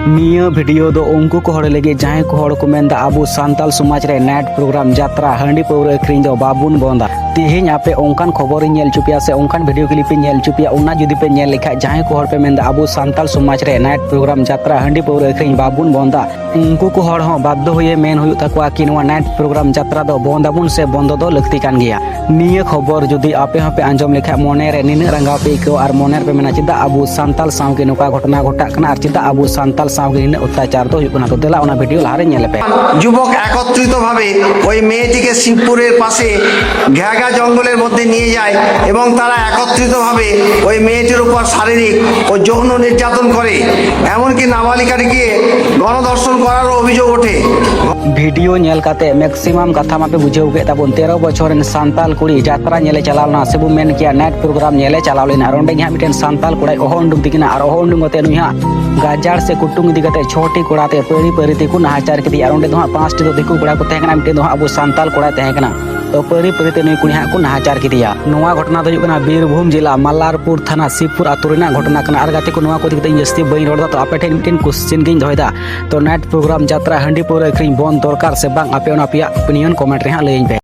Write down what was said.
निया वीडियो दो उनको को हड़ लगे जहां को हड़ को मेंदा अबो सांताल समाज रे नाइट प्रोग्राम यात्रा हांडी पौरा अखरिंग दो बाबुन बोंदा तेहें आपे ओंकान खबर नेल चुपिया से ओंकान वीडियो क्लिप नेल चुपिया उना जुदी पे नेल लेखा जहां को हड़ पे मेंदा अबो सांताल समाज रे नाइट प्रोग्राम यात्रा हांडी पौरा अखरिंग बाबुन बोंदा उनको को हड़ हो बाध्य होये मेन हुयु तकवा कि नवा नाइट प्रोग्राम यात्रा दो बोंदाबुन से बोंदो दो लगती कान गया निया खबर जुदी आपे हपे आंजम लेखा मोने रे निन रंगा पे को आर मोने पे मेना चिदा अबो सांताल साव के नोका घटना घटा कना आर चिदा अबो सांताल साव के अत्याचार तो हुयु कना तो देला ओना वीडियो लारे नेल पे যুবক একত্রিতভাবে ওই মেয়েটিকে শিবপুরের পাশে ঘেগা জঙ্গলের মধ্যে নিয়ে যায় এবং তারা একত্রিতভাবে ওই মেয়েটির উপর শারীরিক ও যৌন নির্যাতন করে এমনকি নাবালিকাটিকে গণধর্ষণ করারও অভিযোগ ওঠে वीडियो नेल काते मैक्सिमम कथा मापे बुझेउ के ताबन 13 बछर सांताल कुड़ी यात्रा नेले चलावना सेबु मेन किया नाइट प्रोग्राम नेले चलावलेना रोंडे हाँ मिटेन सांताल कुड़ाई ओहोंडुम दिकिना और ओहोंडुम गते नुहा गाजार से कुटुंग दिगते छोटी कुड़ाते पेड़ी पेरीते को नाचार के रोंडे दो 5टी तो दिकु कुड़ा को तहकना मिटेन दो अबो सांताल कुड़ा तहकना तो पेड़ी पेरीते नुई कुड़ी को नाचार के दिया नोआ घटना तो हुकना बीरभूम जिला मल्लारपुर थाना शिवपुर आतुरेना घटना कना आर गाते को नोआ को दिगते जस्ती बई रोडदा तो आपे ठेन मिटेन क्वेश्चन गिन दोयदा तो नाइट प्रोग्राम यात्रा हांडी पौरा अखरिंग बंद दरकार से बांग आपे ओना पिया ओपिनियन कमेंट रे हां लईन पे।